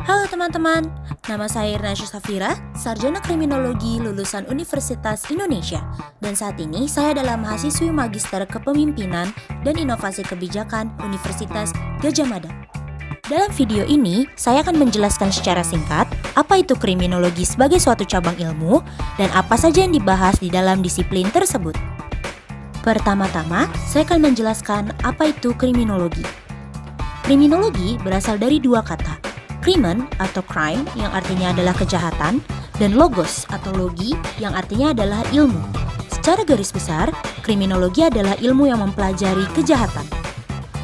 Halo teman-teman, nama saya Irnasya Safira, sarjana kriminologi lulusan Universitas Indonesia. Dan saat ini saya adalah mahasiswi Magister Kepemimpinan dan Inovasi Kebijakan Universitas Gadjah Mada. Dalam video ini, saya akan menjelaskan secara singkat apa itu kriminologi sebagai suatu cabang ilmu dan apa saja yang dibahas di dalam disiplin tersebut. Pertama-tama, saya akan menjelaskan apa itu kriminologi. Kriminologi berasal dari dua kata, krimen atau crime yang artinya adalah kejahatan, dan logos atau logi yang artinya adalah ilmu. Secara garis besar, kriminologi adalah ilmu yang mempelajari kejahatan.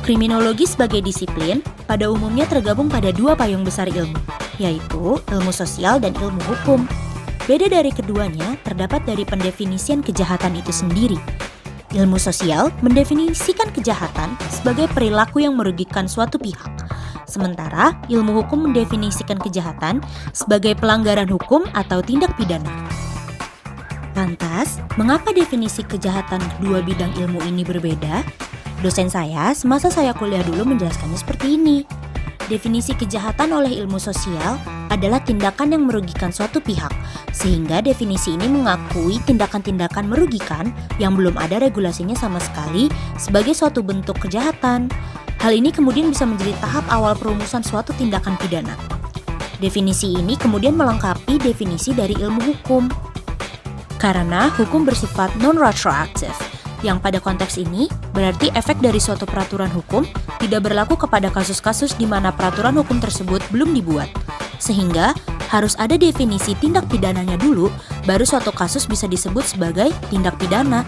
Kriminologi sebagai disiplin pada umumnya tergabung pada dua payung besar ilmu, yaitu ilmu sosial dan ilmu hukum. Beda dari keduanya terdapat dari pendefinisian kejahatan itu sendiri. Ilmu sosial mendefinisikan kejahatan sebagai perilaku yang merugikan suatu pihak. Sementara ilmu hukum mendefinisikan kejahatan sebagai pelanggaran hukum atau tindak pidana. Lantas, mengapa definisi kejahatan kedua bidang ilmu ini berbeda? Dosen saya semasa saya kuliah dulu menjelaskannya seperti ini. Definisi kejahatan oleh ilmu sosial adalah tindakan yang merugikan suatu pihak, sehingga definisi ini mengakui tindakan-tindakan merugikan yang belum ada regulasinya sama sekali sebagai suatu bentuk kejahatan. Hal ini kemudian bisa menjadi tahap awal perumusan suatu tindakan pidana. Definisi ini kemudian melengkapi definisi dari ilmu hukum. Karena hukum bersifat non-retroaktif, yang pada konteks ini berarti efek dari suatu peraturan hukum tidak berlaku kepada kasus-kasus di mana peraturan hukum tersebut belum dibuat. Sehingga harus ada definisi tindak pidananya dulu, baru suatu kasus bisa disebut sebagai tindak pidana.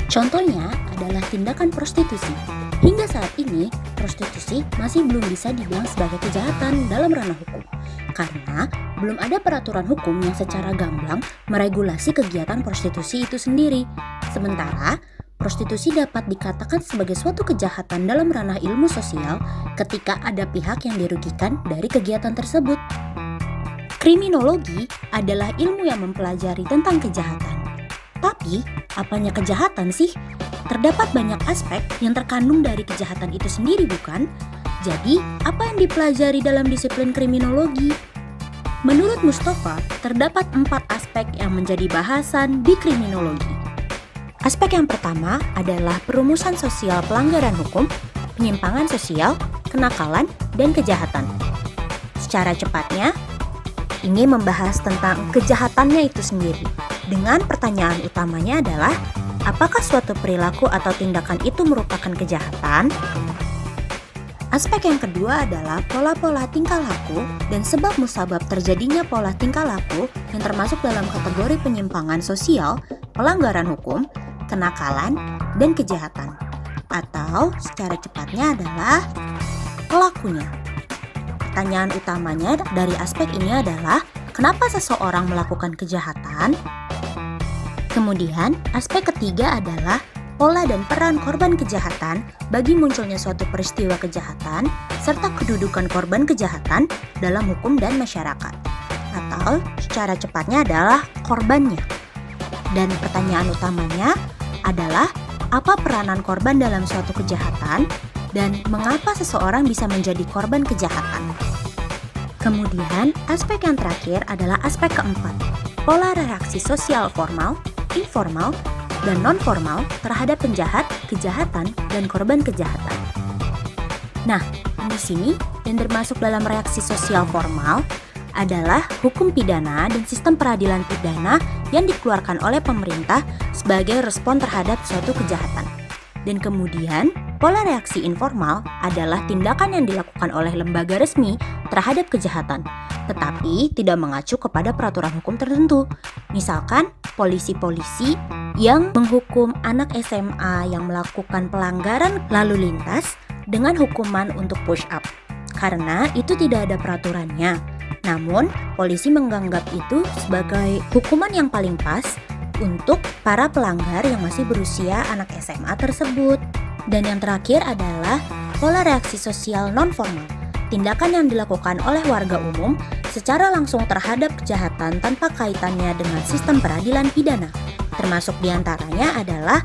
Contohnya adalah tindakan prostitusi. Hingga saat ini, prostitusi masih belum bisa dibilang sebagai kejahatan dalam ranah hukum. Karena belum ada peraturan hukum yang secara gamblang meregulasi kegiatan prostitusi itu sendiri. Sementara, prostitusi dapat dikatakan sebagai suatu kejahatan dalam ranah ilmu sosial ketika ada pihak yang dirugikan dari kegiatan tersebut. Kriminologi adalah ilmu yang mempelajari tentang kejahatan. Tapi, apanya kejahatan sih? Terdapat banyak aspek yang terkandung dari kejahatan itu sendiri, bukan? Jadi, apa yang dipelajari dalam disiplin kriminologi? Menurut Mustafa, terdapat 4 aspek yang menjadi bahasan di kriminologi. Aspek yang pertama adalah perumusan sosial pelanggaran hukum, penyimpangan sosial, kenakalan, dan kejahatan. Secara cepatnya, ini membahas tentang kejahatannya itu sendiri. Dengan pertanyaan utamanya adalah, apakah suatu perilaku atau tindakan itu merupakan kejahatan? Aspek yang kedua adalah pola-pola tingkah laku dan sebab musabab terjadinya pola tingkah laku yang termasuk dalam kategori penyimpangan sosial, pelanggaran hukum, kenakalan, dan kejahatan. Atau secara cepatnya adalah pelakunya. Pertanyaan utamanya dari aspek ini adalah, kenapa seseorang melakukan kejahatan? Kemudian, aspek ketiga adalah pola dan peran korban kejahatan bagi munculnya suatu peristiwa kejahatan serta kedudukan korban kejahatan dalam hukum dan masyarakat. Atau secara cepatnya adalah korbannya. Dan pertanyaan utamanya adalah, apa peranan korban dalam suatu kejahatan dan mengapa seseorang bisa menjadi korban kejahatan? Kemudian, aspek yang terakhir adalah aspek keempat, pola reaksi sosial formal, informal, dan non-formal terhadap penjahat, kejahatan, dan korban kejahatan. Nah, di sini yang termasuk dalam reaksi sosial formal adalah hukum pidana dan sistem peradilan pidana yang dikeluarkan oleh pemerintah sebagai respon terhadap suatu kejahatan. Dan kemudian, pola reaksi informal adalah tindakan yang dilakukan oleh lembaga resmi terhadap kejahatan, tetapi tidak mengacu kepada peraturan hukum tertentu. Misalkan, polisi-polisi yang menghukum anak SMA yang melakukan pelanggaran lalu lintas dengan hukuman untuk push up, karena itu tidak ada peraturannya. Namun, polisi menganggap itu sebagai hukuman yang paling pas untuk para pelanggar yang masih berusia anak SMA tersebut. Dan yang terakhir adalah pola reaksi sosial non-formal, tindakan yang dilakukan oleh warga umum secara langsung terhadap kejahatan tanpa kaitannya dengan sistem peradilan pidana. Termasuk diantaranya adalah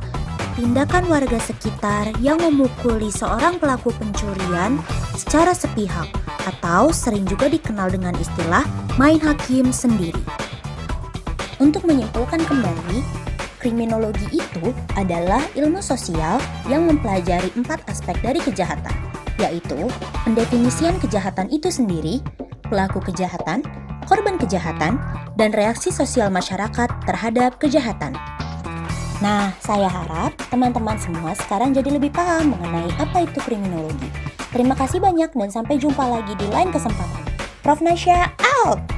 tindakan warga sekitar yang memukuli seorang pelaku pencurian secara sepihak atau sering juga dikenal dengan istilah main hakim sendiri. Untuk menyimpulkan kembali, kriminologi itu adalah ilmu sosial yang mempelajari 4 aspek dari kejahatan, yaitu pendefinisian kejahatan itu sendiri, pelaku kejahatan, korban kejahatan, dan reaksi sosial masyarakat terhadap kejahatan. Nah, saya harap teman-teman semua sekarang jadi lebih paham mengenai apa itu kriminologi. Terima kasih banyak dan sampai jumpa lagi di lain kesempatan. Prof. Nasya out!